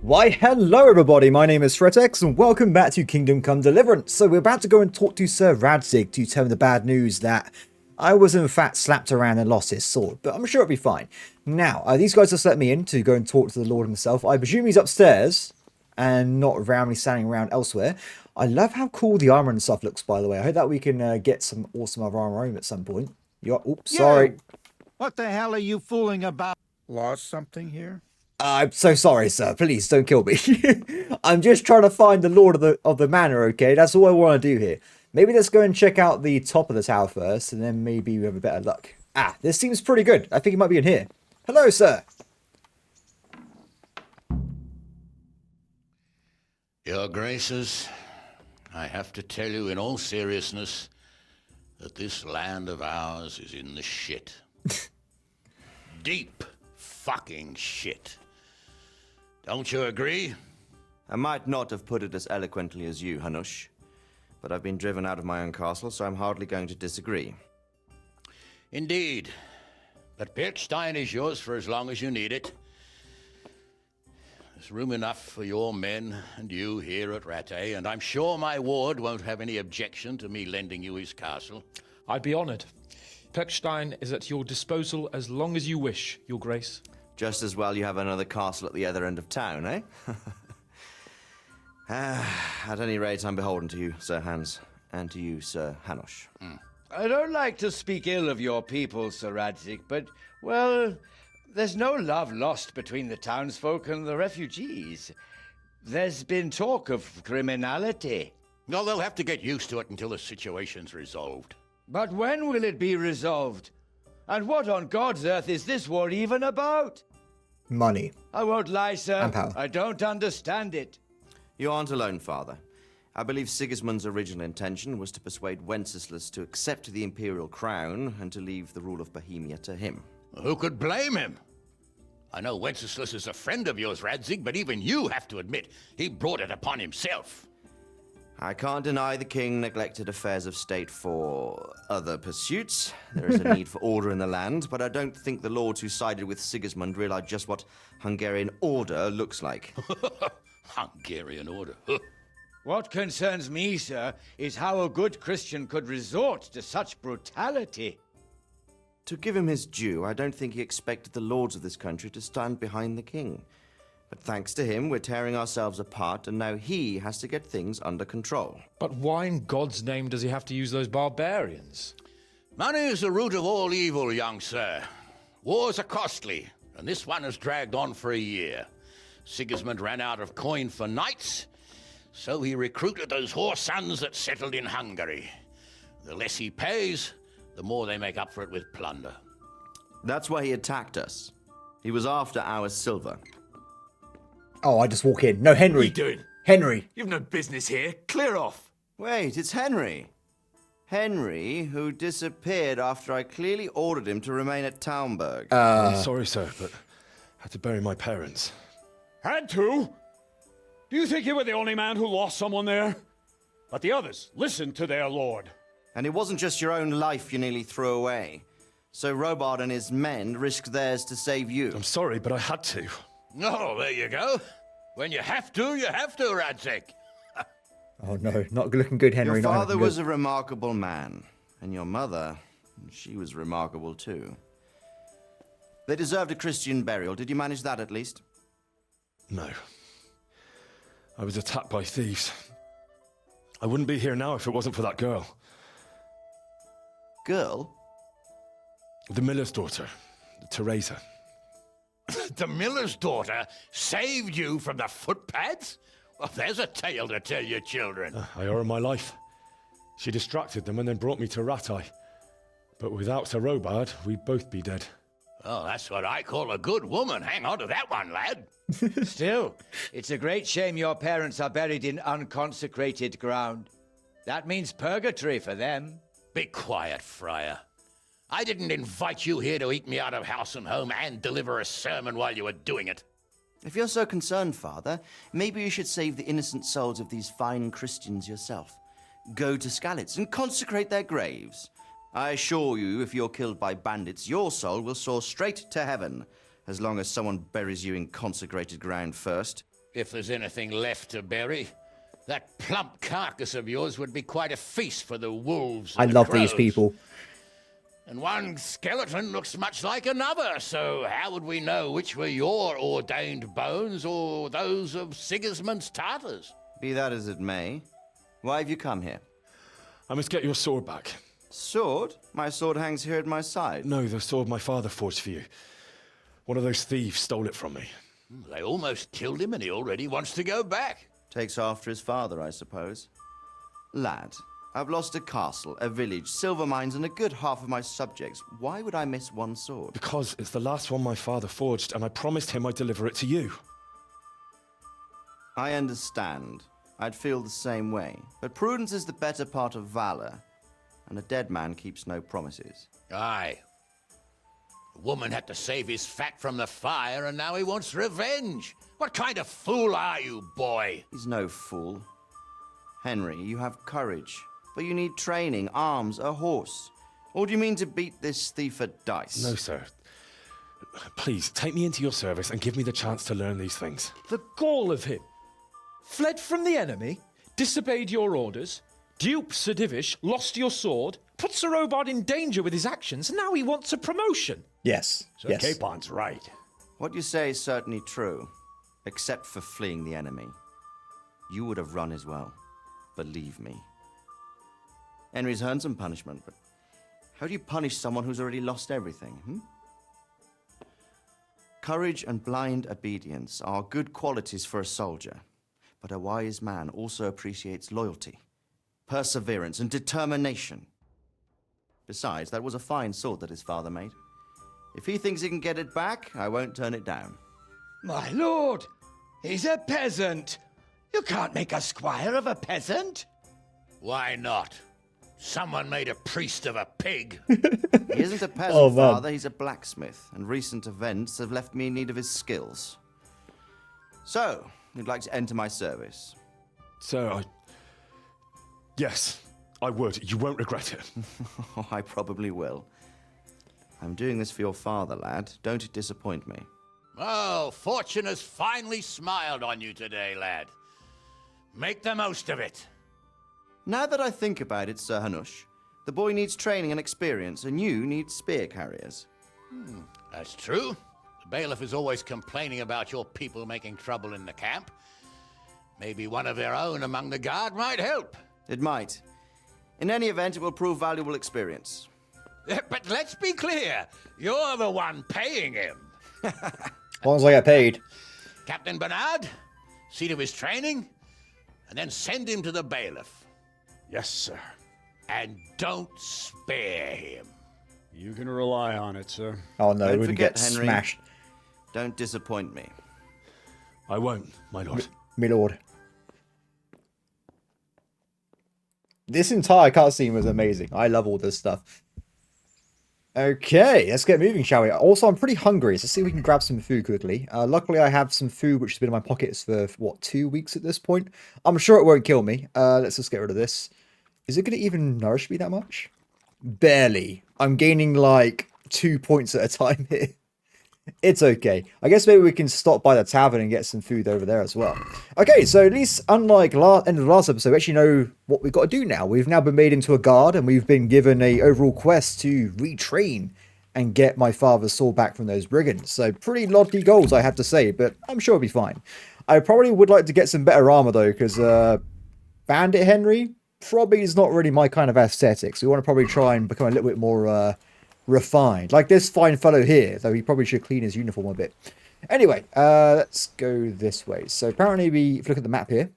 Why, hello everybody, my name is Fretex and welcome back to Kingdom Come Deliverance. So we're about to go and talk to Sir Radzig to tell him the bad news that I was in fact slapped around and lost his sword, but I'm sure it'll be fine. Now, these guys just let me in to go and talk to the Lord himself. I presume he's upstairs and not randomly standing around elsewhere. I love how cool the armor and stuff looks, by the way. I hope that we can get some awesome other armor home at some point. Oops, sorry. What the hell are you fooling about? Lost something here? I'm so sorry, sir. Please don't kill me. I'm just trying to find the Lord of the Manor, okay? That's all I want to do here. Maybe let's go and check out the top of the tower first, and then maybe we have a better luck. Ah, this seems pretty good. I think it might be in here. Hello, sir. Your Graces, I have to tell you in all seriousness that this land of ours is in the shit. Deep fucking shit. Don't you agree? I might not have put it as eloquently as you, Hanush, but I've been driven out of my own castle, so I'm hardly going to disagree. Indeed. But Pirkstein is yours for as long as you need it. There's room enough for your men and you here at Rattay, and I'm sure my ward won't have any objection to me lending you his castle. I'd be honored. Pirkstein is at your disposal as long as you wish, Your Grace. Just as well you have another castle at the other end of town, eh? At any rate, I'm beholden to you, Sir Hans, and to you, Sir Hanush. I don't like to speak ill of your people, Sir Radzig, but, well, there's no love lost between the townsfolk and the refugees. There's been talk of criminality. Well, they'll have to get used to it until the situation's resolved. But when will it be resolved? And what on God's earth is this war even about? Money. I won't lie, sir. And power. I don't understand it. You aren't alone, Father. I believe Sigismund's original intention was to persuade Wenceslas to accept the imperial crown and to leave the rule of Bohemia to him. Who could blame him? I know Wenceslas is a friend of yours, Radzig, but even you have to admit he brought it upon himself. I can't deny the king neglected affairs of state for other pursuits. There is a need for order in the land, but I don't think the lords who sided with Sigismund realized just what Hungarian order looks like. Hungarian order. What concerns me, sir, is how a good Christian could resort to such brutality. To give him his due, I don't think he expected the lords of this country to stand behind the king. But thanks to him, we're tearing ourselves apart, and now he has to get things under control. But why in God's name does he have to use those barbarians? Money is the root of all evil, young sir. Wars are costly, and this one has dragged on for a year. Sigismund ran out of coin for knights, so he recruited those whore sons that settled in Hungary. The less he pays, the more they make up for it with plunder. That's why he attacked us. He was after our silver. Oh, I just walk in. No, Henry. What are you doing? Henry. You've no business here. Clear off. Wait, it's Henry. Henry, who disappeared after I clearly ordered him to remain at Taunberg. I'm sorry, sir, but I had to bury my parents. Had to? Do you think you were the only man who lost someone there? But the others listened to their lord. And it wasn't just your own life you nearly threw away. So Robard and his men risked theirs to save you. I'm sorry, but I had to. Oh, there you go. When you have to, Radzig. Oh no, not looking good, Henry. Your not father looking was good. a remarkable man. And your mother, she was remarkable too. They deserved a Christian burial. Did you manage that at least? No. I was attacked by thieves. I wouldn't be here now if it wasn't for that girl. Girl? The miller's daughter, Teresa. The miller's daughter saved you from the footpads? Well, there's a tale to tell your children. I owe her my life. She distracted them and then brought me to Rattay. But without Sir Robard, we'd both be dead. Oh, that's what I call a good woman. Hang on to that one, lad. Still, it's a great shame your parents are buried in unconsecrated ground. That means purgatory for them. Be quiet, Friar. I didn't invite you here to eat me out of house and home and deliver a sermon while you were doing it. If you're so concerned, Father, maybe you should save the innocent souls of these fine Christians yourself. Go to Skalitz and consecrate their graves. I assure you, if you're killed by bandits, your soul will soar straight to heaven, as long as someone buries you in consecrated ground first. if there's anything left to bury. That plump carcass of yours would be quite a feast for the wolves. I And the love these crows. people. And one skeleton looks much like another, so how would we know which were your ordained bones or those of Sigismund's Tartars? Be that as it may, why have you come here? I must get your sword back. Sword? My sword hangs here at my side. No, the sword my father forged for you. One of those thieves stole it from me. They almost killed him and he already wants to go back. Takes after his father, I suppose. Lad, I've lost a castle, a village, silver mines, and a good half of my subjects. Why would I miss one sword? Because it's the last one my father forged, and I promised him I'd deliver it to you. I understand. I'd feel the same way. But prudence is the better part of valor, and a dead man keeps no promises. Aye. The woman had to save his fat from the fire and now he wants revenge. What kind of fool are you, boy? He's no fool. Henry, you have courage, but you need training, arms, a horse. Or do you mean to beat this thief at dice? No, sir. Please, take me into your service and give me the chance to learn these things. The gall of him. Fled from the enemy, disobeyed your orders, duped Sir Divish, lost your sword, put Sir Robard in danger with his actions, and now he wants a promotion. Yes. So yes. Capon's right. What you say is certainly true, except for fleeing the enemy. You would have run as well. Believe me. Henry's earned some punishment, but how do you punish someone who's already lost everything, Courage and blind obedience are good qualities for a soldier, but a wise man also appreciates loyalty, perseverance, and determination. Besides, that was a fine sword that his father made. If he thinks he can get it back, I won't turn it down. My lord, he's a peasant. You can't make a squire of a peasant. Why not? Someone made a priest of a pig. He isn't a peasant, Oh, man. father, he's a blacksmith, and recent events have left me in need of his skills. So, you'd like to enter my service? Sir, Yes, I would. You won't regret it. Oh, I probably will. I'm doing this for your father, lad. Don't disappoint me. Oh, fortune has finally smiled on you today, lad. Make the most of it. Now that I think about it, Sir Hanush, the boy needs training and experience, and you need spear carriers. That's true. The bailiff is always complaining about your people making trouble in the camp. Maybe one of their own among the guard might help. It might. In any event, it will prove valuable experience. But let's be clear. You're the one paying him. As long as I get paid. Captain Bernard, see to his training, and then send him to the bailiff. Yes, sir. And don't spare him. You can rely on it, sir. Oh no, Don't we wouldn't forget, get Henry. smashed. Don't disappoint me. I won't, my lord. My lord. This entire cutscene was amazing. I love all this stuff. Okay, let's get moving, shall we? Also, I'm pretty hungry, so let's see if we can grab some food quickly. Luckily, I have some food which has been in my pockets for, what, 2 weeks at this point? I'm sure it won't kill me. Let's just get rid of this. Is it going to even nourish me that much? Barely. I'm gaining, like, 2 points at a time here. It's okay. I guess maybe we can stop by the tavern and get some food over there as well. Okay, so at least unlike end of the last episode, we actually know what we've got to do now. We've now been made into a guard and we've been given a overall quest to retrain and get my father's sword back from those brigands. So pretty lofty goals, I have to say, but I'm sure it'll be fine. I probably would like to get some better armor though, because Bandit Henry probably is not really my kind of aesthetics. We want to probably try and become a little bit more refined, like this fine fellow here, though he probably should clean his uniform a bit. Anyway, let's go this way. So apparently if you look at the map here,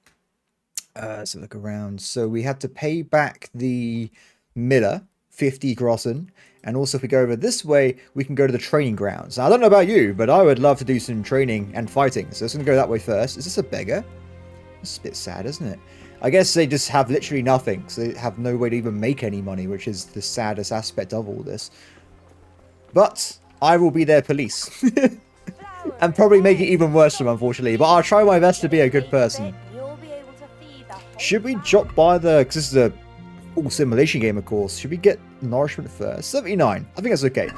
let's have a look around. So we had to pay back the miller 50 grossen, and also if we go over this way we can go to the training grounds. Now I don't know about you, but I would love to do some training and fighting, so it's gonna go that way first. Is this a beggar? It's a bit sad, isn't it? I guess they just have literally nothing, so they have no way to even make any money, which is the saddest aspect of all this. But I will be their police. And probably make it even worse for them, unfortunately. But I'll try my best to be a good person. Should we drop by the... because this is a full simulation game, of course. Should we get nourishment first? 79. I think that's okay.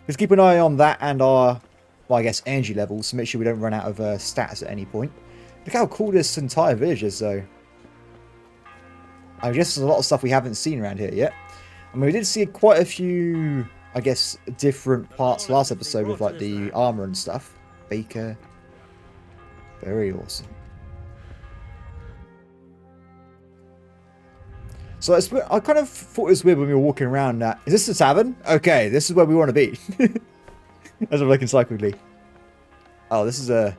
Let's keep an eye on that and our, well, I guess, energy levels to make sure we don't run out of stats at any point. Look how cool this entire village is, though. I guess there's a lot of stuff we haven't seen around here yet. I mean, we did see quite a few, I guess, different parts last episode with, like, the armor and stuff. Baker. Very awesome. So I kind of thought it was weird when we were walking around that. Is this the tavern? Okay, this is where we want to be. As I'm looking cyclically. Oh, this is a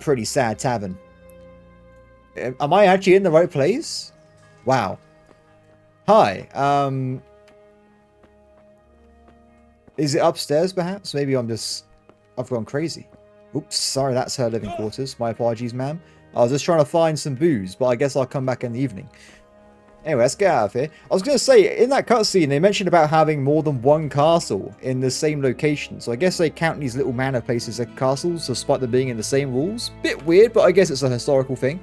pretty sad tavern. Am I actually in the right place? Wow. Hi. Is it upstairs perhaps? Maybe I've gone crazy. Oops, sorry, that's her living quarters. My apologies, ma'am. I was just trying to find some booze, but I guess I'll come back in the evening. Anyway, let's get out of here. I was going to say, in that cutscene, they mentioned about having more than one castle in the same location. So I guess they count these little manor places as castles, despite them being in the same rules. Bit weird, but I guess it's a historical thing.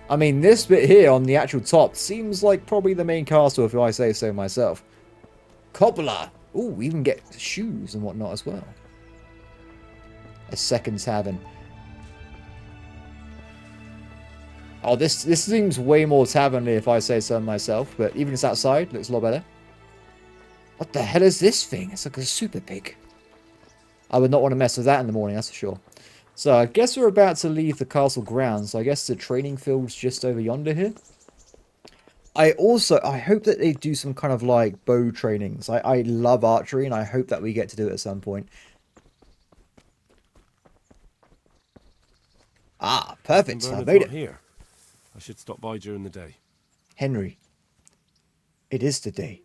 I mean, this bit here on the actual top seems like probably the main castle, if I say so myself. Cobbler! Ooh, we even get shoes and whatnot as well. A second tavern. Oh, this seems way more tavernly if I say so myself, but even it's outside, looks a lot better. What the hell is this thing? It's like a super pig. I would not want to mess with that in the morning, that's for sure. So I guess we're about to leave the castle grounds. So I guess the training field's just over yonder here. I hope that they do some kind of like bow trainings. I love archery and I hope that we get to do it at some point. Ah, perfect. I made it. Here. I should stop by during the day. Henry. It is today.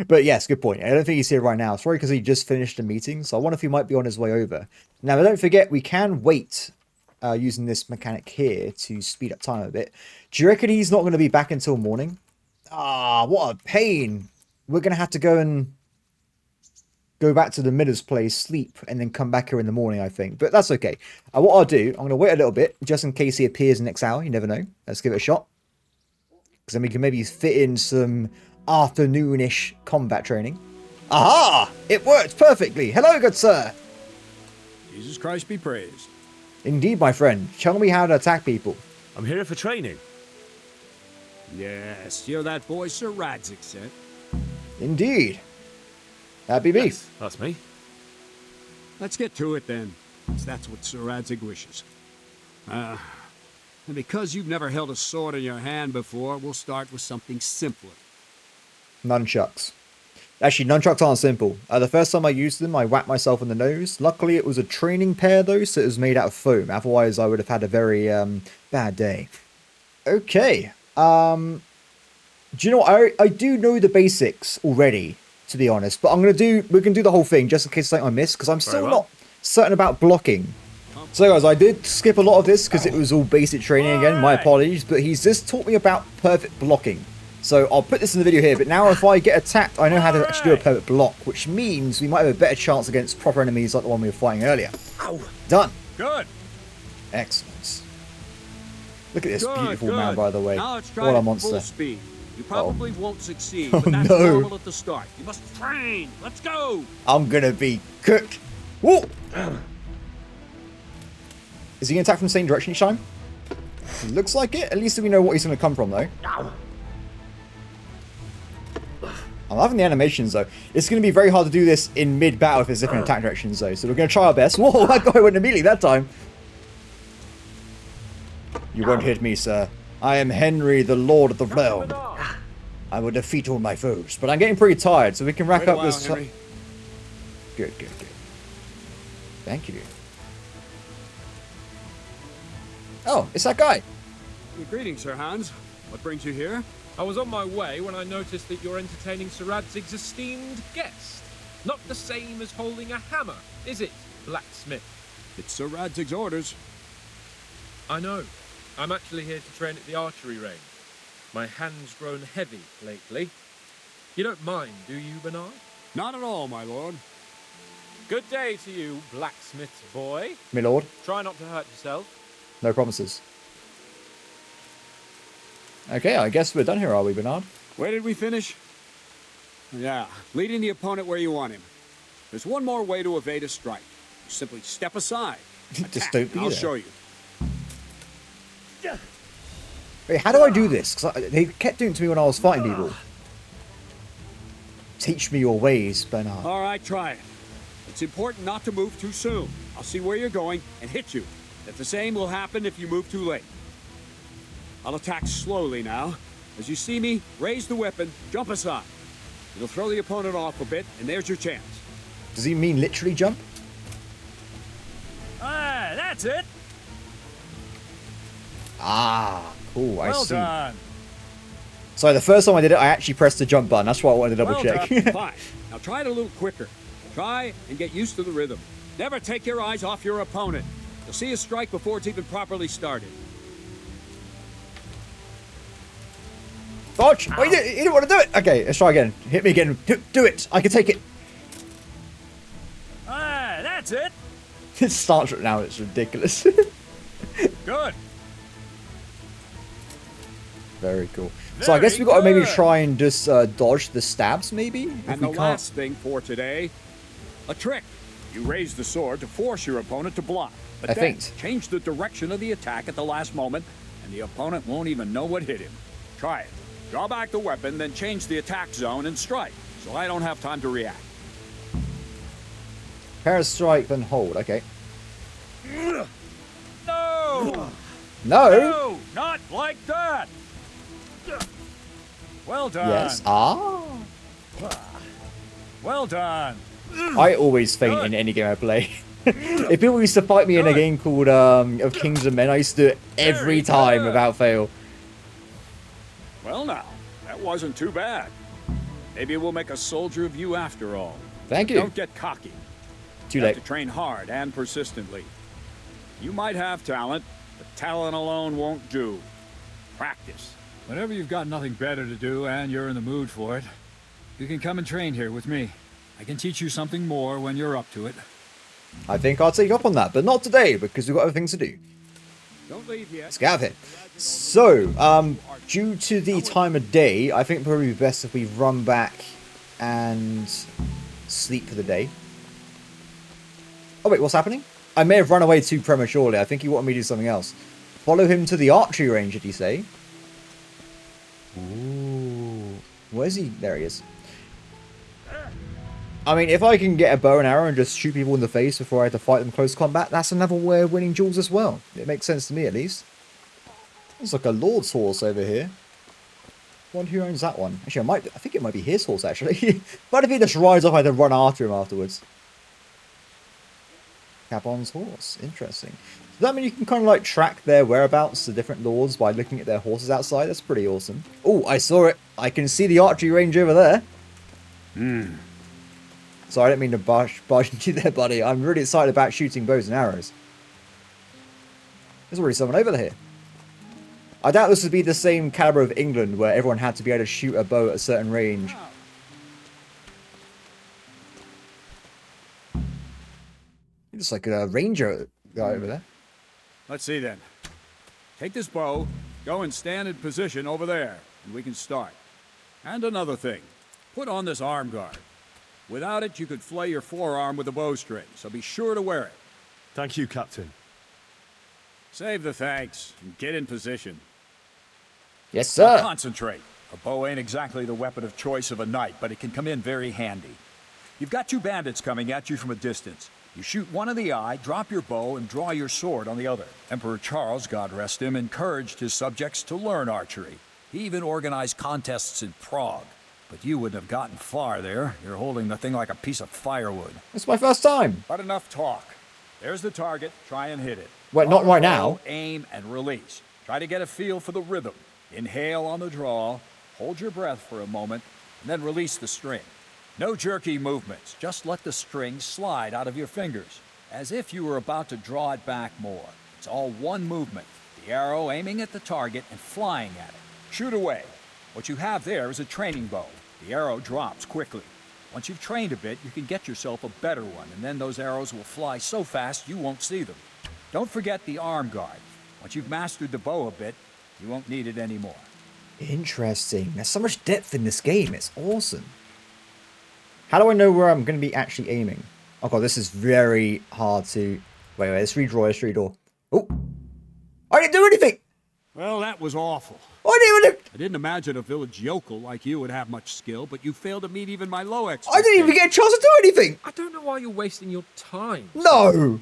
But yes, good point. I don't think he's here right now. It's probably because he just finished a meeting. So I wonder if he might be on his way over. Now, don't forget, we can wait using this mechanic here to speed up time a bit. Do you reckon he's not going to be back until morning? Ah, what a pain. We're going to have to go back to the Miller's place, sleep, and then come back here in the morning, I think. But that's okay. What I'll do, I'm going to wait a little bit, just in case he appears next hour. You never know. Let's give it a shot. Because then we can maybe fit in some afternoonish combat training. Aha! It worked perfectly. Hello, good sir. Jesus Christ be praised. Indeed, my friend. Tell me how to attack people. I'm here for training. Yes, you're that boy Sir Radzik said. Indeed. That'd be me. Yes, that's me. Let's get to it then, since that's what Sir Radzik wishes. And because you've never held a sword in your hand before, we'll start with something simpler. Nunchucks. Actually, nunchucks aren't simple. The first time I used them, I whacked myself in the nose. Luckily, it was a training pair, though, so it was made out of foam. Otherwise, I would have had a very bad day. Okay. Do you know what? I do know the basics already, to be honest. But we can do the whole thing, just in case something I miss, because I'm still not certain about blocking. So, guys, I did skip a lot of this, because it was all basic training again. My apologies. But he's just taught me about perfect blocking. So I'll put this in the video here, but now if I get attacked, I know how to actually do a perfect block, which means we might have a better chance against proper enemies like the one we were fighting earlier. Ow. Done. Good. Excellent. Look at this beautiful man, by the way. Now let's try what a it monster. full speed. You probably won't succeed, Oh, but that's no. normal at the start. You must train. Let's go. I'm gonna be cooked. Whoa! Is he gonna attack from the same direction each time? Looks like it. At least we know what he's gonna come from, though. I'm loving the animations, though. It's going to be very hard to do this in mid-battle if there's different attack directions, though. So we're going to try our best. Whoa, that guy went immediately that time. You won't hit me, sir. I am Henry, the Lord of the Realm. I will defeat all my foes. But I'm getting pretty tired, so we can rack up this... Henry. Good. Thank you. Oh, it's that guy. Greetings, Sir Hans. What brings you here? I was on my way when I noticed that you're entertaining Sir Radzig's esteemed guest. Not the same as holding a hammer, is it, blacksmith? It's Sir Radzig's orders. I know. I'm actually here to train at the archery range. My hand's grown heavy lately. You don't mind, do you, Bernard? Not at all, my lord. Good day to you, blacksmith boy. My lord. Try not to hurt yourself. No promises. Okay, I guess we're done here, are we, Bernard? Where did we finish? Yeah, leading the opponent where you want him. There's one more way to evade a strike. You simply step aside. Just don't be I'll there. show you. Wait, how do I do this? Because they kept doing it to me when I was fighting people. Teach me your ways, Bernard. All right, try it. It's important not to move too soon. I'll see where you're going and hit you. If the same will happen if you move too late. I'll attack slowly now. As you see me, raise the weapon, jump aside. It'll throw the opponent off a bit, and there's your chance. Does he mean literally jump? Ah, that's it. Ah, cool, I see. Done. So the first time I did it, I actually pressed the jump button. That's why I wanted to double Well check. done. Fine. Now try it a little quicker. Try and get used to the rhythm. Never take your eyes off your opponent. You'll see a strike before it's even properly started. Dodge! Oh, you didn't want to do it! Okay, let's try again. Hit me again. Do it! I can take it! Ah, that's it. It starts right now, it's ridiculous. Good. Very cool. So I guess we got to maybe good. try and just dodge the stabs, maybe? If And we the can't... last thing for today, a trick. You raise the sword to force your opponent to block. But I then think. change the direction of the attack at the last moment, and the opponent won't even know what hit him. Try it. Draw back the weapon, then change the attack zone and strike, so I don't have time to react. Pair strike, then hold. Okay. No! No! No! Not like that! Well done. Yes. Ah. Well done. I always faint in any game I play. If people used to fight me in a game called of Kings of Men, I used to do it every time without fail. Well now, that wasn't too bad. Maybe we'll make a soldier of you after all. Thank you. Don't get cocky. Too You have late. to train hard and persistently. You might have talent, but talent alone won't do. Practice. Whenever you've got nothing better to do and you're in the mood for it, you can come and train here with me. I can teach you something more when you're up to it. I think I'll take you up on that, but not today because we've got other things to do. Don't leave yet. Let's get out of here. So, due to the time of day, I think it'd probably be best if we run back and sleep for the day. Oh wait, what's happening? I may have run away too prematurely. I think he wanted me to do something else. Follow him to the archery range, did he say? Ooh. Where's he? There he is. I mean, if I can get a bow and arrow and just shoot people in the face before I have to fight them close combat, that's another way of winning duels as well. It makes sense to me, at least. There's like a lord's horse over here. Wonder who owns that one. Actually, I think it might be his horse, actually. But if he just rides off, I have to run after him afterwards. Cabon's horse. Interesting. Does that mean you can kind of like track their whereabouts to different lords by looking at their horses outside? That's pretty awesome. Oh, I saw it. I can see the archery range over there. Sorry, I didn't mean to barge into you there, buddy. I'm really excited about shooting bows and arrows. There's already someone over here. I doubt this would be the same caliber of England where everyone had to be able to shoot a bow at a certain range. It's like a ranger guy over there. Let's see then. Take this bow, go and stand in position over there, and we can start. And another thing, put on this arm guard. Without it, you could flay your forearm with a bowstring, so be sure to wear it. Thank you, Captain. Save the thanks, and get in position. Yes, Now sir. concentrate. A bow ain't exactly the weapon of choice of a knight, but it can come in very handy. You've got two bandits coming at you from a distance. You shoot one in the eye, drop your bow, and draw your sword on the other. Emperor Charles, God rest him, encouraged his subjects to learn archery. He even organized contests in Prague. But you wouldn't have gotten far there. You're holding the thing like a piece of firewood. It's my first time. But enough talk. There's the target. Try and hit it. Wait, not right now. Aim and release. Try to get a feel for the rhythm. Inhale on the draw. Hold your breath for a moment, and then release the string. No jerky movements. Just let the string slide out of your fingers, as if you were about to draw it back more. It's all one movement. The arrow aiming at the target and flying at it. Shoot away. What you have there is a training bow. The arrow drops quickly. Once you've trained a bit, you can get yourself a better one, and then those arrows will fly so fast you won't see them. Don't forget the arm guard. Once you've mastered the bow a bit, you won't need it anymore. Interesting. There's so much depth in this game. It's awesome. How do I know where I'm going to be actually aiming? Oh god, this is very hard to... Wait, let's redraw, let's redraw. Oh! I didn't do anything! Well, that was awful. I didn't even... I didn't imagine a village yokel like you would have much skill, but you failed to meet even my low I expectations. didn't even get a chance to do anything! I don't know why you're wasting your time. No!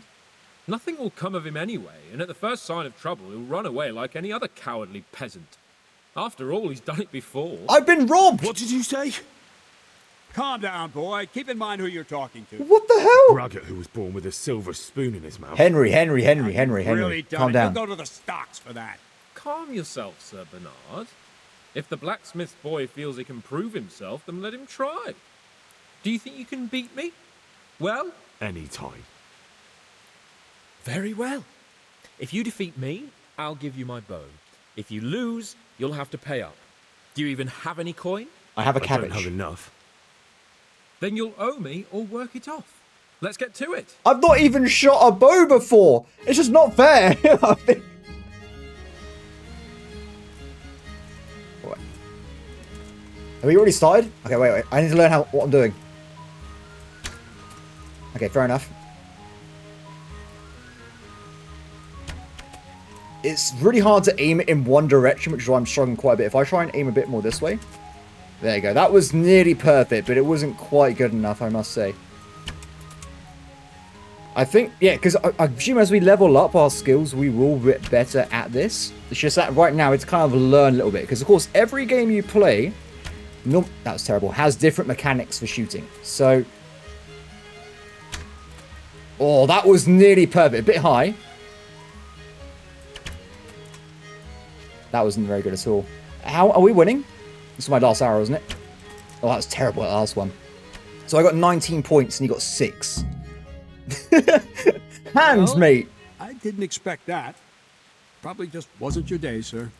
Nothing will come of him anyway, and at the first sign of trouble, he'll run away like any other cowardly peasant. After all, he's done it before. I've been robbed! What did you say? Calm down, boy. Keep in mind who you're talking to. What the hell? Braggart who was born with a silver spoon in his mouth. Henry. Really done Calm it. down. You'll go to the stocks for that. Calm yourself, Sir Bernard. If the blacksmith boy feels he can prove himself, then let him try. Do you think you can beat me? Well? Any time. Very well. If you defeat me, I'll give you my bow. If you lose, you'll have to pay up. Do you even have any coin? I have a I cabbage. don't have enough. Then you'll owe me or work it off. Let's get to it. I've not even shot a bow before! It's just not fair! I think... What? Have we already started? Okay, wait. I need to learn what I'm doing. Okay, fair enough. It's really hard to aim it in one direction, which is why I'm struggling quite a bit. If I try and aim a bit more this way... There you go. That was nearly perfect, but it wasn't quite good enough, I must say. I think, yeah, because I assume as we level up our skills, we will get better at this. It's just that right now, it's kind of learn a little bit. Because, of course, every game you play, no, that was terrible, has different mechanics for shooting. So, oh, that was nearly perfect. A bit high. That wasn't very good at all. How are we winning? This is my last arrow, isn't it? Oh, that was terrible, that last one. So I got 19 points and you got 6. Hands, mate! I didn't expect that. Probably just wasn't your day, sir.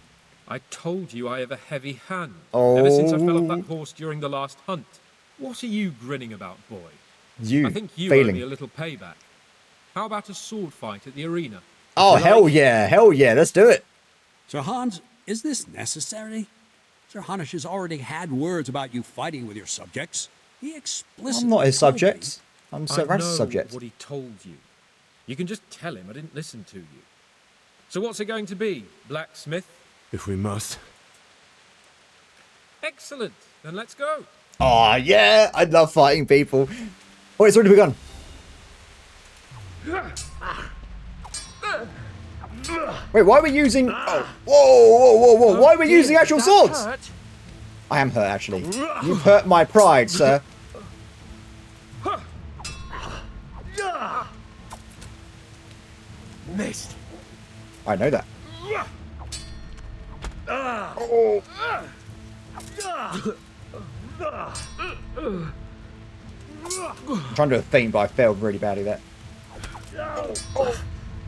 I told you I have a heavy hand. Ever since I fell off that Oh. horse during the last hunt. What are you grinning about, boy? You I think you failing. owe me a little payback. How about a sword fight at the arena? Oh, hell yeah, let's do it. Sir Hans, is this necessary? Sir Hanush has already had words about you fighting with your subjects. He explicitly I'm not his told me- subject. I'm Sir I Rad's know subject. what he told you. You can just tell him I didn't listen to you. So what's it going to be, blacksmith? If we must. Excellent. Then let's go. Oh, yeah, I love fighting people. Oh, it's already begun. Wait, why are we using... Oh, whoa. Why are we using actual swords? I am hurt, actually. You've hurt my pride, sir. Missed. I know that. Oh. I'm trying to do a feint, but I failed really badly there.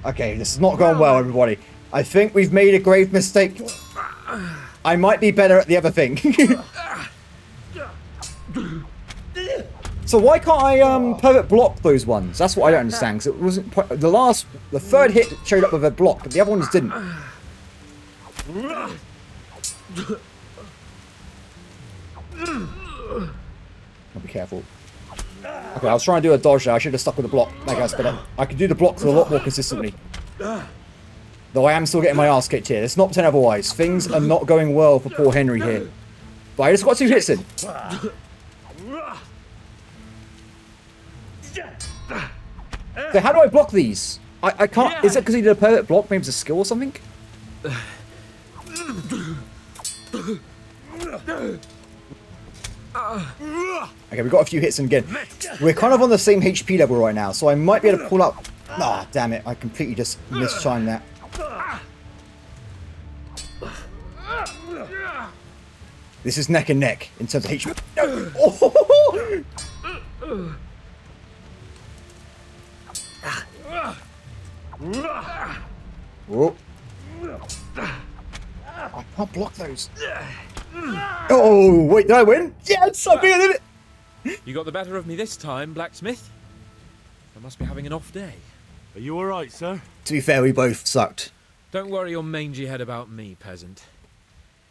Okay, this is not going well, everybody. I think we've made a grave mistake. I might be better at the other thing. So why can't I perfect block those ones? That's what I don't understand. Because it wasn't the third hit showed up with a block, but the other ones didn't. I'll be careful. Okay, I was trying to do a dodge there. I should have stuck with the block. That guy's better. I can do the blocks a lot more consistently. Though I am still getting my ass kicked here. Let's not pretend otherwise. Things are not going well for poor Henry here. But I just got 2 hits in. So how do I block these? I can't... Is it because he did a perfect block? Maybe it's a skill or something? Okay, we got a few hits in again. We're kind of on the same HP level right now, so I might be able to pull up... Ah, damn it. I completely just mistimed that. This is neck and neck in terms of HP. No. Oh. Whoa. I can't block those. Oh, wait, did I win? Yes, I did it! You got the better of me this time, blacksmith. I must be having an off day. Are you alright, sir? To be fair, we both sucked. Don't worry your mangy head about me, peasant.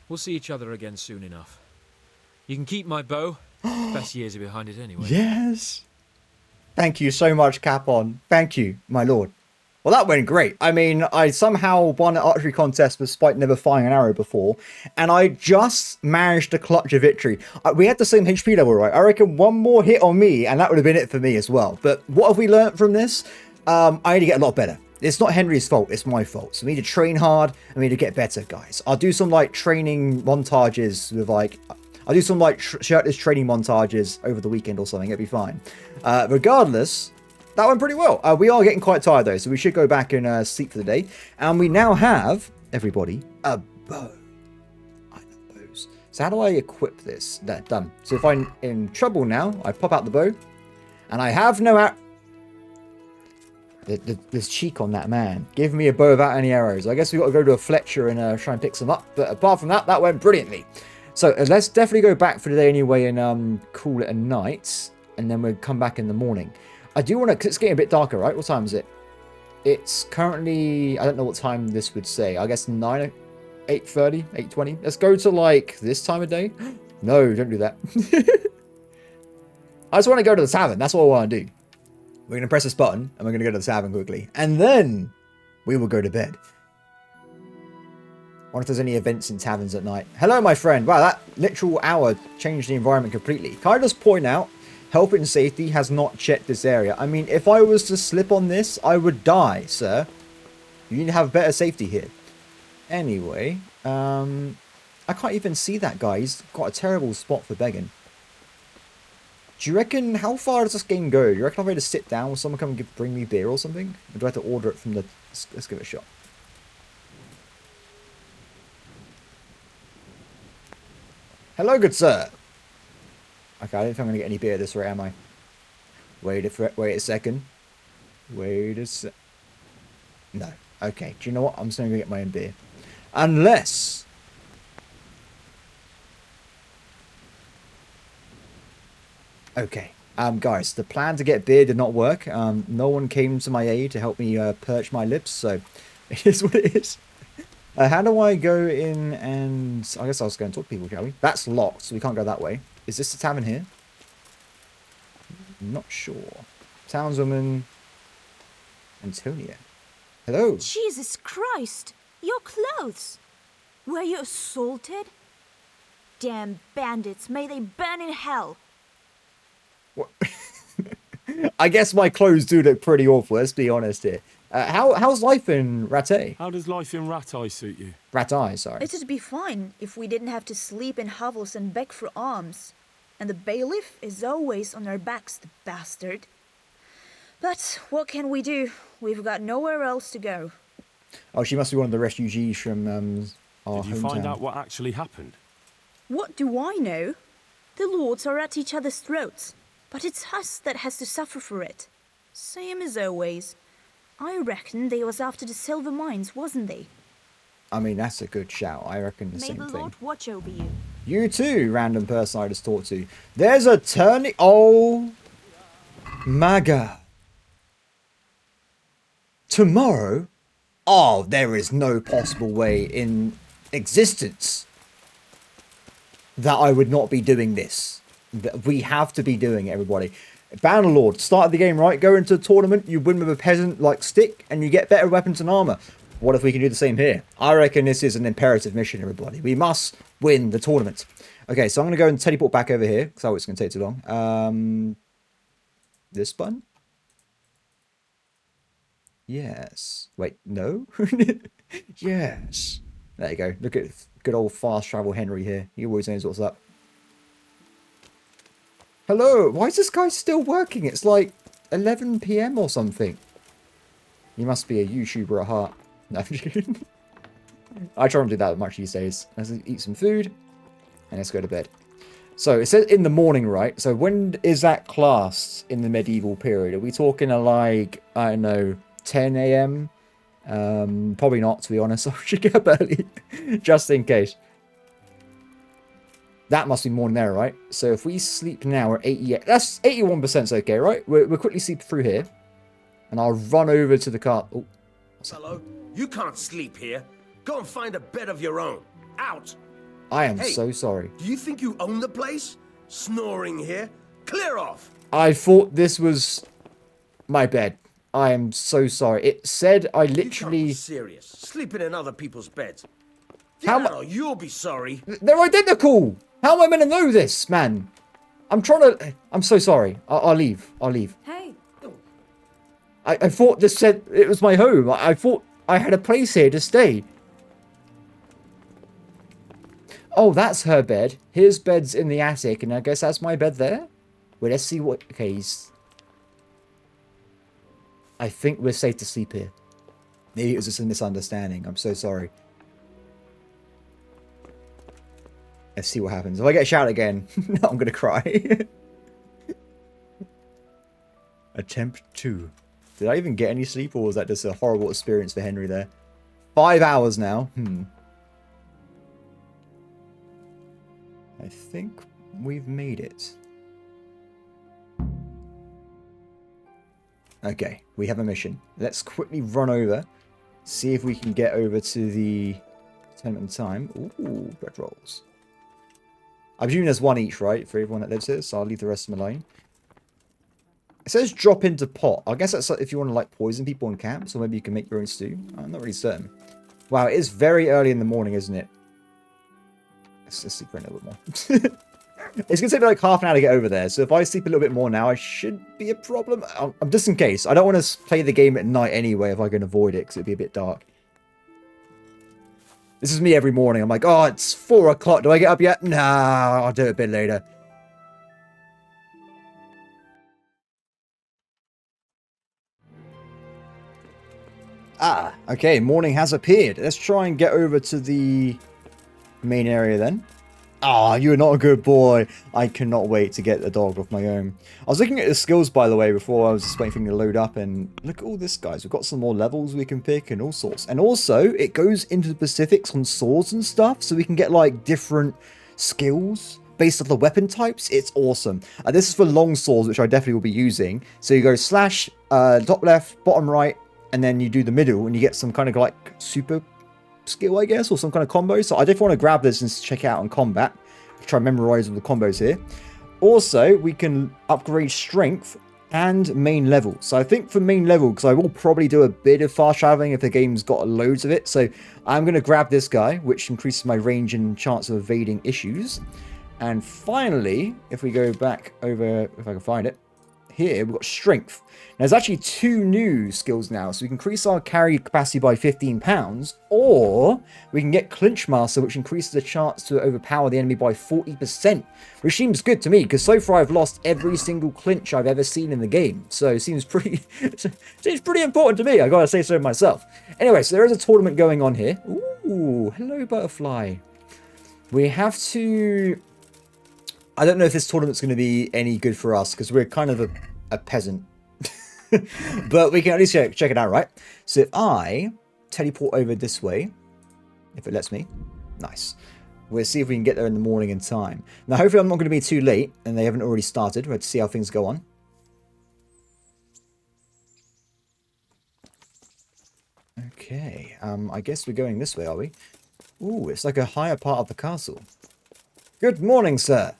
We'll see each other again soon enough. You can keep my bow. Best years are behind it anyway. Yes. Thank you so much, Capon. Thank you, my lord. Well, that went great. I mean, I somehow won an archery contest despite never firing an arrow before, and I just managed to clutch a victory. We had the same HP level, right? I reckon one more hit on me, and that would have been it for me as well. But what have we learned from this? I need to get a lot better. It's not Henry's fault, it's my fault. So we need to train hard, and we need to get better, guys. I'll do some, like, training montages with, like... I'll do some, like, shirtless training montages over the weekend or something. It'll be fine. Regardless... That went pretty well. We are getting quite tired though, so we should go back and sleep for the day. And we now have, everybody, a bow. I love bows. So how do I equip this? There, done. So if I'm in trouble now, I pop out the bow. And I have no There's cheek on that man. Give me a bow without any arrows. I guess we've got to go to a Fletcher and try and pick some up. But apart from that, that went brilliantly. So let's definitely go back for the day anyway and call it a night. And then we'll come back in the morning. I do want to, because it's getting a bit darker, right? What time is it? It's currently, I don't know what time this would say. I guess 9, 8:30, 8:20. Let's go to, like, this time of day. No, don't do that. I just want to go to the tavern. That's what I want to do. We're going to press this button, and we're going to go to the tavern quickly. And then we will go to bed. I wonder if there's any events in taverns at night. Hello, my friend. Wow, that literal hour changed the environment completely. Can I just point out, Health and Safety has not checked this area. I mean, if I was to slip on this, I would die, sir. You need to have better safety here. Anyway, I can't even see that guy. He's got a terrible spot for begging. Do you reckon, how far does this game go? Do you reckon I'll be able to sit down with someone come and bring me beer or something? Or do I have to order it from the... Let's give it a shot. Hello, good sir. Okay, I don't think I'm going to get any beer at this rate, am I? Wait a second. Wait a sec... No. Okay, do you know what? I'm just going to go get my own beer. Unless... Okay. Guys, the plan to get beer did not work. No one came to my aid to help me perch my lips, so it is what it is. How do I go in and... I guess I'll just go and talk to people, shall we? That's locked, so we can't go that way. Is this the tavern here? Not sure. Townswoman... Antonia. Hello. Jesus Christ! Your clothes! Were you assaulted? Damn bandits, may they burn in hell! What? I guess my clothes do look pretty awful, let's be honest here. How's life in Rattay? How does life in Rattay suit you? Rattay, sorry. It'd be fine if we didn't have to sleep in hovels and beg for alms. And the bailiff is always on our backs, the bastard. But what can we do? We've got nowhere else to go. Oh, she must be one of the refugees from our Did you hometown. find out what actually happened? What do I know? The lords are at each other's throats, but it's us that has to suffer for it. Same as always. I reckon they was after the silver mines, wasn't they? I mean, that's a good shout. I reckon the May same the thing. Lord watch over you. You too, random person I just talked to. There's a turning... Oh, my God. Tomorrow? Oh, there is no possible way in existence that I would not be doing this. We have to be doing it, everybody. Bannerlord, start of the game, right? Go into a tournament, you win with a peasant-like stick, and you get better weapons and armor. What if we can do the same here? I reckon this is an imperative mission, everybody. We must win the tournament. Okay, so I'm going to go and teleport back over here, because I know it's going to take too long. This button? Yes. Wait, no? Yes. There you go. Look at good old fast travel Henry here. He always knows what's up. Hello, why is this guy still working? It's like 11 PM or something. He must be a YouTuber at heart. No, I'm just kidding. I try and do that much these days. Let's eat some food and let's go to bed. So it says in the morning, right? So when is that classed in the medieval period? Are we talking like, I don't know, 10 AM? Probably not, to be honest. I should get up early just in case. That must be morning there, right? So if we sleep now, we're 88. That's 81% okay, right? We'll quickly sleep through here. And I'll run over to the car. Oh, hello? You can't sleep here. Go and find a bed of your own. Out! I am Hey, so sorry. Do you think you own the place? Snoring here? Clear off! I thought this was my bed. I am so sorry. It said I You can't literally... be serious. Sleeping in other people's beds. How Get out or you'll be sorry. They're identical! How am I meant to know this, man? I'm trying to... I'm so sorry. I'll leave. I'll leave. Hey. I thought this said it was my home. I thought I had a place here to stay. Oh, that's her bed. His bed's in the attic, and I guess that's my bed there? Wait, let's see what... Okay, I think we're safe to sleep here. Maybe it was just a misunderstanding. I'm so sorry. Let's see what happens. If I get shouted again, I'm going to cry. Attempt 2. Did I even get any sleep, or was that just a horrible experience for Henry there? 5 hours now. I think we've made it. Okay, we have a mission. Let's quickly run over, see if we can get over to the tournament time. Ooh, bread rolls. I presume there's one each, right, for everyone that lives here, so I'll leave the rest of them alone. It says drop into pot. I guess that's if you want to, like, poison people in camps, or maybe you can make your own stew. I'm not really certain. Wow, it is very early in the morning, isn't it? Let's sleep for a little bit more. It's going to take me like half an hour to get over there, so if I sleep a little bit more now, I should be a problem. I'm just in case. I don't want to play the game at night anyway if I can avoid it, because it'd be a bit dark. This is me every morning. I'm like, oh, it's 4 o'clock. Do I get up yet? Nah, I'll do it a bit later. Ah, okay, morning has appeared. Let's try and get over to the main area then. Ah, you're not a good boy. I cannot wait to get the dog off my own. I was looking at the skills, by the way, before I was just waiting for them to load up, and look at all this, guys. We've got some more levels we can pick and all sorts. And also, it goes into the specifics on swords and stuff, so we can get, like, different skills based on the weapon types. It's awesome. This is for long swords, which I definitely will be using. So you go slash, top left, bottom right, and then you do the middle, and you get some kind of, like, super skill, I guess, or some kind of combo. So I definitely want to grab this and check it out on combat. Try and memorize all the combos here. Also, we can upgrade strength and main level. So I think for main level, because I will probably do a bit of fast traveling if the game's got loads of it. So I'm going to grab this guy, which increases my range and chance of evading issues. And finally, if we go back over, if I can find it, here we've got strength. Now, there's actually 2 new skills now, so we can increase our carry capacity by 15 pounds, or we can get Clinch Master, which increases the chance to overpower the enemy by 40%, which seems good to me, because so far I've lost every single clinch I've ever seen in the game, so it seems pretty important to me, I gotta say so myself. Anyway, so there is a tournament going on here. Ooh, hello butterfly. We have to... I don't know if this tournament's going to be any good for us, because we're kind of a peasant. But we can at least check it out, right? So if I teleport over this way, if it lets me, nice. We'll see if we can get there in the morning in time. Now, hopefully I'm not going to be too late, and they haven't already started. We'll have to see how things go on. Okay, I guess we're going this way, are we? Ooh, it's like a higher part of the castle. Good morning, sir.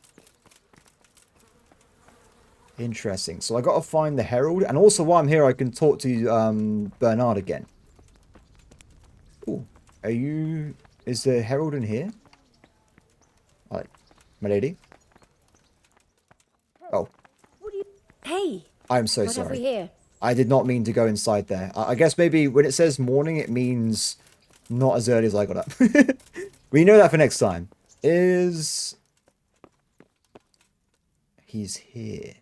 Interesting. So I got to find the Herald, and also while I'm here, I can talk to Bernard again. Ooh, are you? Is the Herald in here? Like, my lady. Oh. What do you? Hey. I'm so what sorry. Have we here? I did not mean to go inside there. I guess maybe when it says morning, it means not as early as I got up. We know that for next time. He's here.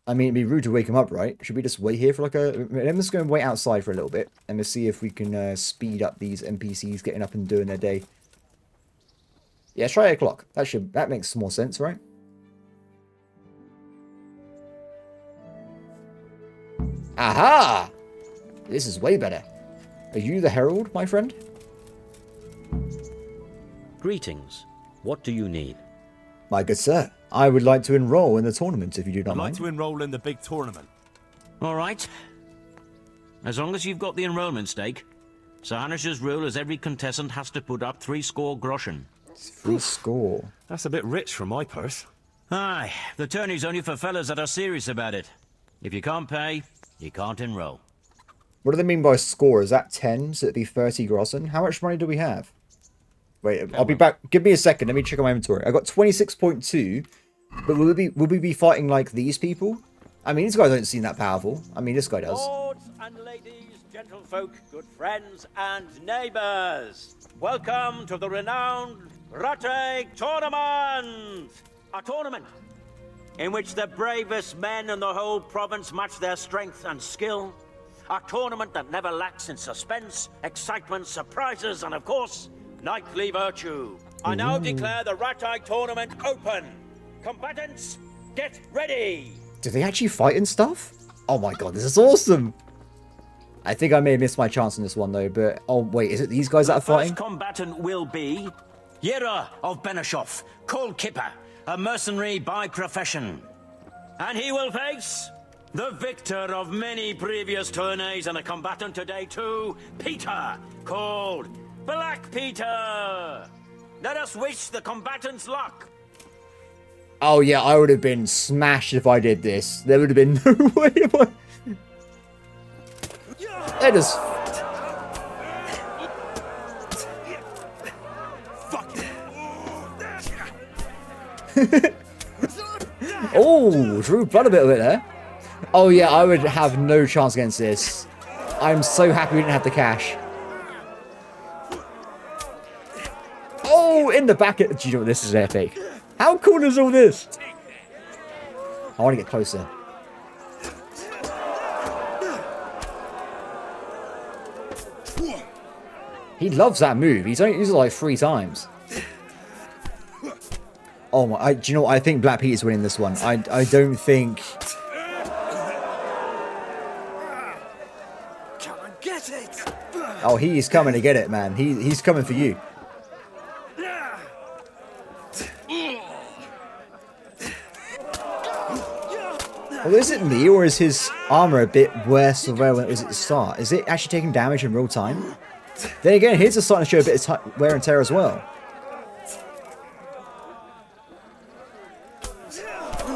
I mean, it'd be rude to wake him up, right? Should we just wait here for like a... I'm just going to wait outside for a little bit, and we'll see if we can speed up these NPCs getting up and doing their day. Yeah, try 8 o'clock. That makes more sense, right? Aha! This is way better. Are you the Herald, my friend? Greetings. What do you need? My good sir, I would like to enroll in the tournament, if you do not mind. I'd like to enroll in the big tournament. All right. As long as you've got the enrollment stake. Sir Hanish's rule is every contestant has to put up 3 score groschen. 3 score? That's a bit rich for my purse. Aye, the tourney's only for fellas that are serious about it. If you can't pay, you can't enroll. What do they mean by score? Is that 10? So it'd be 30 grossen? How much money do we have? Wait, I'll be back. Give me a second. Let me check on my inventory. I got 26.2. But will we be fighting like these people? I mean, these guys don't seem that powerful. I mean, this guy does. Lords and ladies, gentlefolk, good friends and neighbors, welcome to the renowned Rattay Tournament! A tournament in which the bravest men in the whole province match their strength and skill. A tournament that never lacks in suspense, excitement, surprises, and of course, knightly virtue. I now declare the Rattay Tournament open. Combatants, get ready! Do they actually fight and stuff? Oh my god, this is awesome! I think I may have missed my chance in this one though, but... Oh wait, is it these guys that are fighting? The first combatant will be... Yera of Benishov, Cold Kipper, a mercenary by profession. And he will face... the victor of many previous tourneys and a combatant today too, Peter, called Black Peter. Let us wish the combatants luck. Oh yeah, I would have been smashed if I did this. There would have been no way if I... They just... Oh, drew blood a bit of it there. Oh yeah, I would have no chance against this. I'm so happy we didn't have the cash. Oh, in the back. Do you know what? This is epic. How cool is all this? I want to get closer. He loves that move. He's only used it like 3 times. Oh my! Do you know what? I think Black Peter's winning this one. I don't think. Come and get it! Oh, he's coming to get it, man. He's coming for you. Well, is it me, or is his armor a bit worse than where it was at the start? Is it actually taking damage in real time? Then again, his is starting to show a bit of wear and tear as well.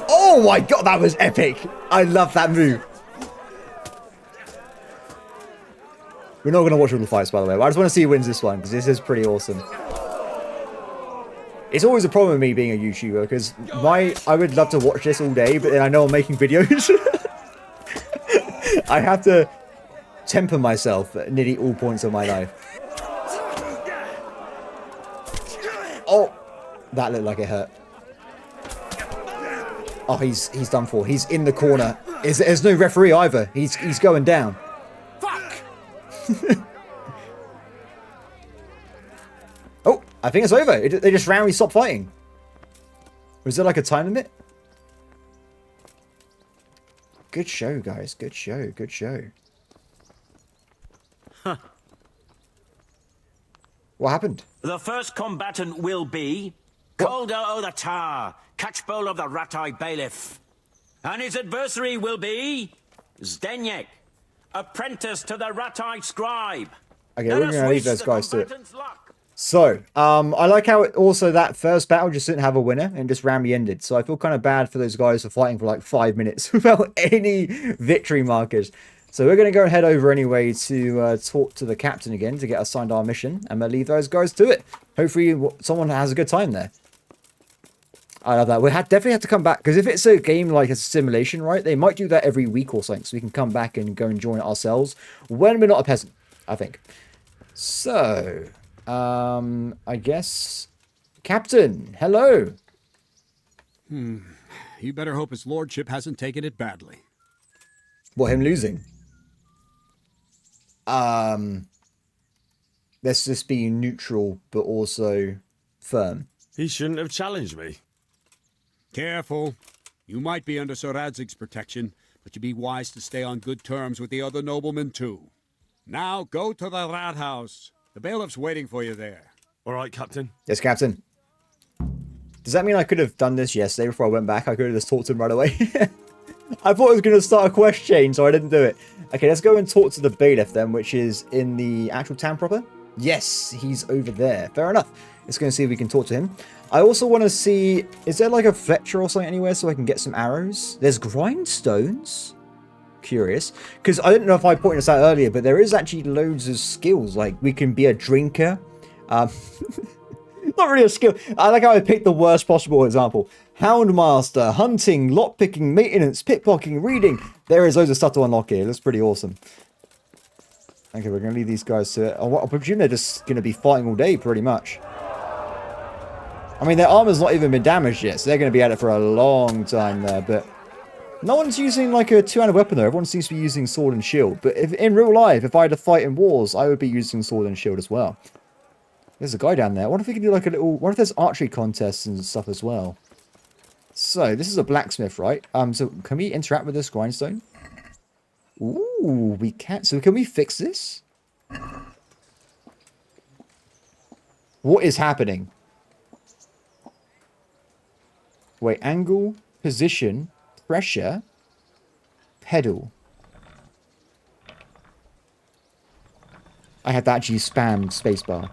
Oh my god, that was epic! I love that move. We're not going to watch all the fights, by the way, but I just want to see who wins this one, because this is pretty awesome. It's always a problem with me being a YouTuber, because I would love to watch this all day, but then I know I'm making videos. I have to temper myself at nearly all points of my life. Oh, that looked like it hurt. Oh, he's done for. He's in the corner. There's no referee either. He's going down. Fuck! Oh, I think it's over. They just randomly stopped fighting. Was there like a time limit? Good show, guys. Good show. Good show. Huh. What happened? The first combatant will be Calder o' the Tower, Catchbowl of the Rattay Bailiff. And his adversary will be Zdenek, apprentice to the Rattay Scribe. Okay, we're going to leave those guys to it. So, I like how that first battle just didn't have a winner and just randomly ended. So I feel kind of bad for those guys for fighting for like 5 minutes without any victory markers. So we're going to go and head over anyway to talk to the captain again to get assigned our mission. And we'll leave those guys to it. Hopefully someone has a good time there. I love that. We definitely have to come back, because if it's a game like a simulation, right, they might do that every week or something, so we can come back and go and join it ourselves when we're not a peasant, I think. So, I guess, Captain, hello. You better hope his lordship hasn't taken it badly. What, him losing? Let's just be neutral, but also firm. He shouldn't have challenged me. Careful. You might be under Sir Radzig's protection, but you'd be wise to stay on good terms with the other noblemen too. Now go to the rat house. The bailiff's waiting for you there. All right, Captain. Yes, Captain. Does that mean I could have done this yesterday before I went back? I could have just talked to him right away. I thought I was going to start a quest chain, so I didn't do it. Okay, let's go and talk to the bailiff then, which is in the actual town proper. Yes, he's over there. Fair enough. Let's go and see if we can talk to him. I also want to see, is there like a Fletcher or something anywhere so I can get some arrows? There's grindstones. curious. Because I don't know if I pointed this out earlier, but there is actually loads of skills. Like, we can be a drinker. Not really a skill. I like how I picked the worst possible example. Houndmaster, hunting, lockpicking, maintenance, pickpocketing, reading. There is loads of stuff to unlock here. That's pretty awesome. Okay, we're going to leave these guys to it. I presume they're just going to be fighting all day, pretty much. I mean, their armor's not even been damaged yet, so they're going to be at it for a long time there, but... No one's using, like, a two-handed weapon, though. Everyone seems to be using sword and shield. But if in real life, if I had to fight in wars, I would be using sword and shield as well. There's a guy down there. I wonder if we can do, like, a little... What if there's archery contests and stuff as well? So, this is a blacksmith, right? So, can we interact with this grindstone? Ooh, we can. So, can we fix this? What is happening? Wait, angle, position, pressure, pedal. I had to actually spam spacebar.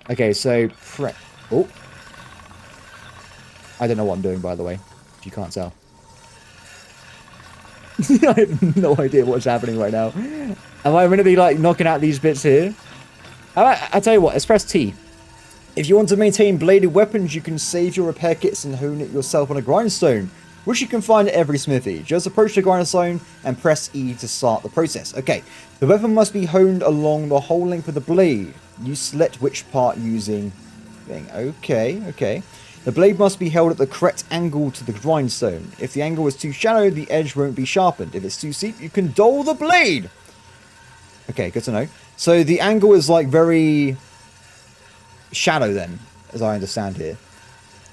Okay, so oh. I don't know what I'm doing, by the way, if you can't tell. I have no idea what's happening right now. Am I going to be, like, knocking out these bits here? I tell you what, let's press T. If you want to maintain bladed weapons, you can save your repair kits and hone it yourself on a grindstone, which you can find at every smithy. Just approach the grindstone and press E to start the process. Okay, the weapon must be honed along the whole length of the blade. You select which part using thing. Okay. The blade must be held at the correct angle to the grindstone. If the angle is too shallow, the edge won't be sharpened. If it's too steep, you can dull the blade. Okay, good to know. So the angle is, like, very shallow then, as I understand here.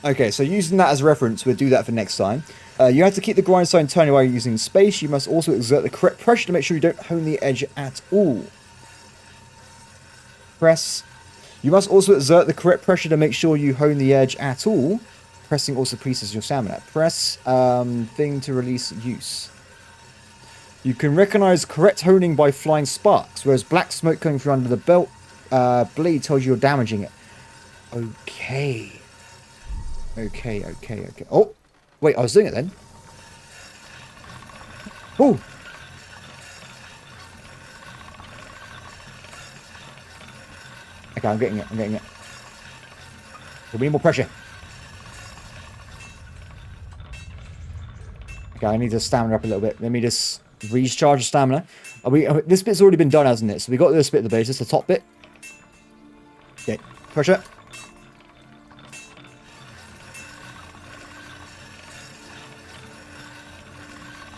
Okay, so using that as a reference, we'll do that for next time. You have to keep the grindstone turning while using space. You must also exert the correct pressure to make sure you don't hone the edge at all. Press. You must also exert the correct pressure to make sure you hone the edge at all. Pressing also increases your stamina. Press thing to release use. You can recognize correct honing by flying sparks, whereas black smoke coming from under the belt blade tells you you're damaging it. Okay. Oh, wait, I was doing it then. Oh. Okay, I'm getting it. We need more pressure. Okay, I need to stamina up a little bit. Let me just recharge the stamina. This bit's already been done, hasn't it? So we got this bit at the base. This is the top bit. Okay, pressure.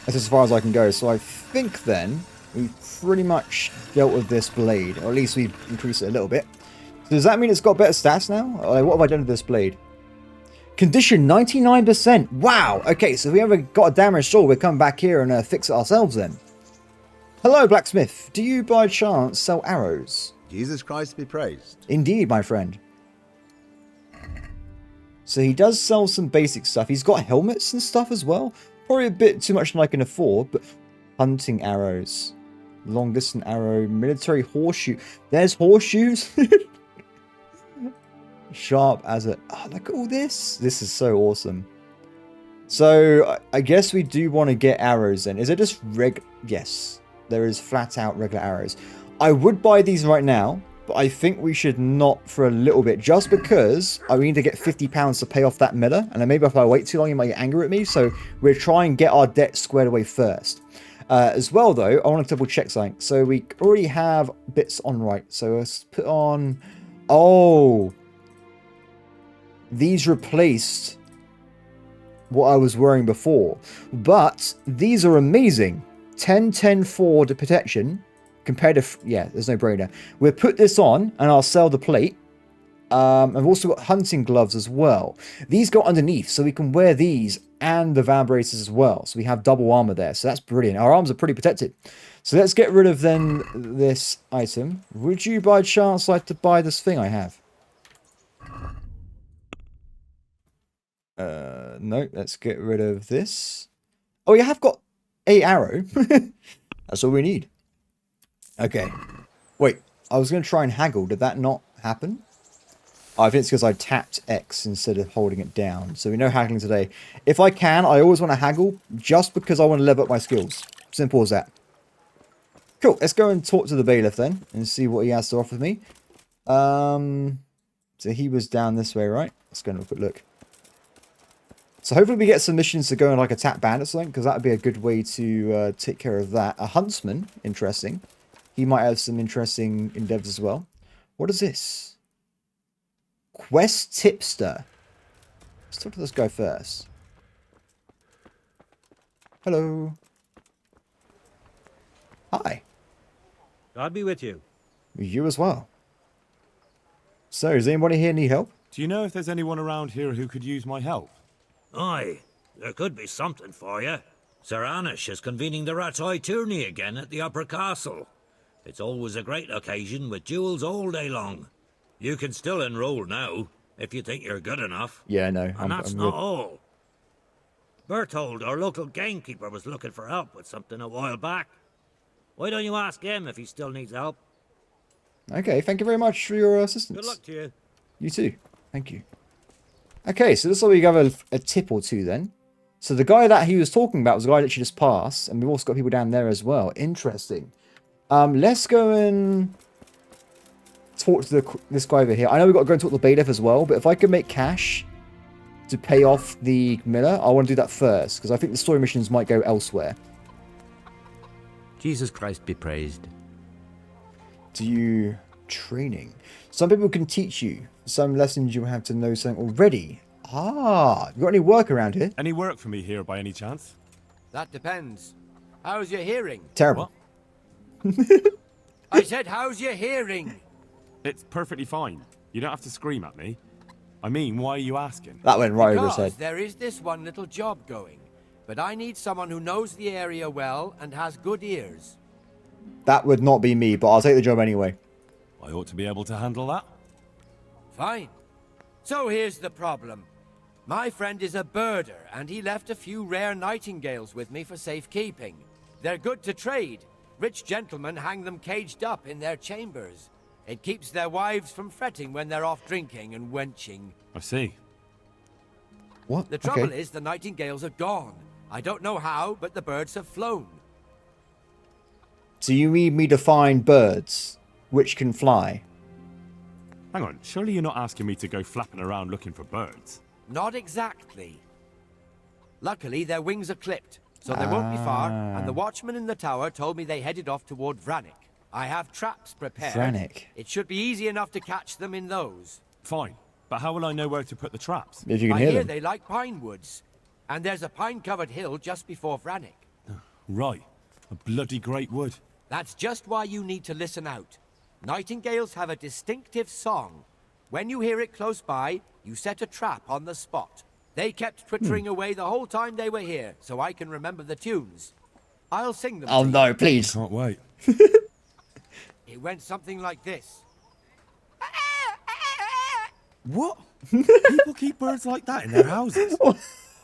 That's as far as I can go. So I think then we've pretty much dealt with this blade, or at least we've increased it a little bit. So does that mean it's got better stats now? Like, what have I done with this blade? Condition 99%. Wow. Okay, so if we ever got a damaged sword, we'll come back here and fix it ourselves then. Hello, blacksmith. Do you by chance sell arrows? Jesus Christ be praised. Indeed, my friend. So he does sell some basic stuff. He's got helmets and stuff as well. Probably a bit too much than I can afford, but hunting arrows. Long distance arrow. Military horseshoe. There's horseshoes. Sharp as a... Oh, look at all this. This is so awesome. So, I guess we do want to get arrows then. Is it just Yes. There is flat out regular arrows. I would buy these right now, but I think we should not for a little bit. Just because I need to get £50 to pay off that miller. And then maybe if I wait too long, you might get angry at me. So, we'll try and get our debt squared away first. As well, though, I want to double check something. So, we already have bits on right. So, let's put on... Oh... These replaced what I was wearing before. But these are amazing. 10, 10, 4 to protection. Compared to... Yeah, there's no brainer. We'll put this on and I'll sell the plate. I've also got hunting gloves as well. These go underneath, so we can wear these and the vibrators as well. So we have double armor there. So that's brilliant. Our arms are pretty protected. So let's get rid of then this item. Would you by chance like to buy this thing I have? No, let's get rid of this. Oh, you have got a arrow. That's all we need. Okay. Wait, I was going to try and haggle. Did that not happen? Oh, I think it's because I tapped X instead of holding it down. So we know haggling today. If I can, I always want to haggle just because I want to level up my skills. Simple as that. Cool. Let's go and talk to the bailiff then and see what he has to offer me. So he was down this way, right? Let's go and have a quick look. So hopefully we get some missions to go and like attack bandits or something, because that would be a good way to take care of that. A huntsman, interesting. He might have some interesting endeavors as well. What is this? Quest tipster. Let's talk to this guy first. Hello. Hi. God be with you. You as well. So, does anybody here need help? Do you know if there's anyone around here who could use my help? Aye, there could be something for you. Sir Anish is convening the Ratoi tourney again at the Upper Castle. It's always a great occasion with duels all day long. You can still enroll now, if you think you're good enough. Yeah, no. And that's not all. Berthold, our local gamekeeper, was looking for help with something a while back. Why don't you ask him if he still needs help? Okay, thank you very much for your assistance. Good luck to you. You too. Thank you. Okay, so this is where we have a tip or two then. So the guy that he was talking about was the guy that you just passed, and we've also got people down there as well. Interesting. Let's go and talk to this guy over here. I know we've got to go and talk to the bailiff as well, but if I can make cash to pay off the miller, I want to do that first, because I think the story missions might go elsewhere. Jesus Christ be praised. Do you training? Some people can teach you. Some lessons you have to know something already. Ah, you got any work around here? Any work for me here by any chance? That depends. How's your hearing? Terrible. I said, how's your hearing? It's perfectly fine. You don't have to scream at me. I mean, why are you asking? That went right over his Because head. there is this one little job going, but I need someone who knows the area well and has good ears. That would not be me, but I'll take the job anyway. I ought to be able to handle that. Fine. So here's the problem. My friend is a birder, and he left a few rare nightingales with me for safekeeping. They're good to trade. Rich gentlemen hang them caged up in their chambers. It keeps their wives from fretting when they're off drinking and wenching. I see. What? The trouble is the nightingales are gone. I don't know how, but the birds have flown. So you need me to find birds which can fly? Hang on, surely you're not asking me to go flapping around looking for birds? Not exactly. Luckily, their wings are clipped, so they won't be far, and the watchman in the tower told me they headed off toward Vranik. I have traps prepared. Vranik. It should be easy enough to catch them in those. Fine, but how will I know where to put the traps? If you can I hear hear them. they like pine woods, and there's a pine-covered hill just before Vranik. Right, a bloody great wood. That's just why you need to listen out. Nightingales have a distinctive song. When you hear it close by, you set a trap on the spot. They kept twittering away the whole time they were here, so I can remember the tunes. I'll sing them. Oh to you. no, please. Can't wait. It went something like this. What? People keep birds like that in their houses?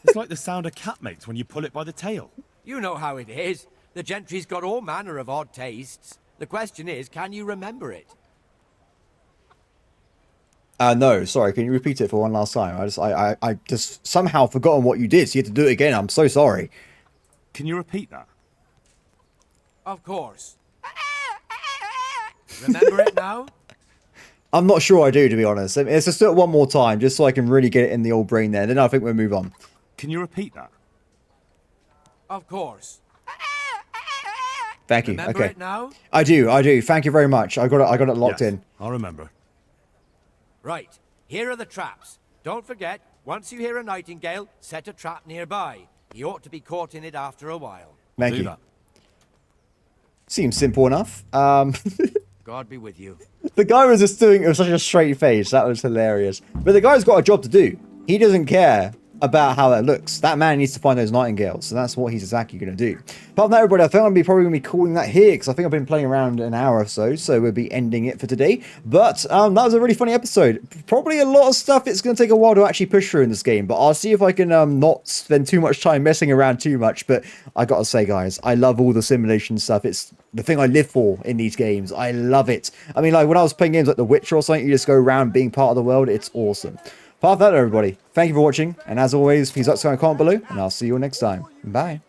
It's like the sound a cat makes when you pull it by the tail. You know how it is. The gentry's got all manner of odd tastes. The question is, can you remember it? No, sorry. Can you repeat it for one last time? I just somehow forgotten what you did, so you had to do it again. I'm so sorry. Can you repeat that? Of course. Remember it now? I'm not sure I do, to be honest. Let's just do it one more time, just so I can really get it in the old brain there. Then I think we'll move on. Can you repeat that? Of course. Thank you. Remember Okay. it now? I do. Thank you very much. I got it locked Yes, in. I'll remember. Right. Here are the traps. Don't forget, once you hear a nightingale, set a trap nearby. He ought to be caught in it after a while. Thank Do you. that. Seems simple enough. God be with you. The guy was just doing it with such a straight face. That was hilarious. But the guy's got a job to do. He doesn't care about how that looks. That man needs to find those nightingales. So that's what he's exactly going to do. Apart from that, everybody, I think I'm probably going to be calling that here, because I think I've been playing around an hour or so. So we'll be ending it for today. But that was a really funny episode. Probably a lot of stuff it's going to take a while to actually push through in this game. But I'll see if I can not spend too much time messing around too much. But I got to say, guys, I love all the simulation stuff. It's the thing I live for in these games. I love it. I mean, like when I was playing games like The Witcher or something, you just go around being part of the world. It's awesome. Apart from that, everybody, thank you for watching. And as always, please subscribe and comment below. And I'll see you all next time. Bye.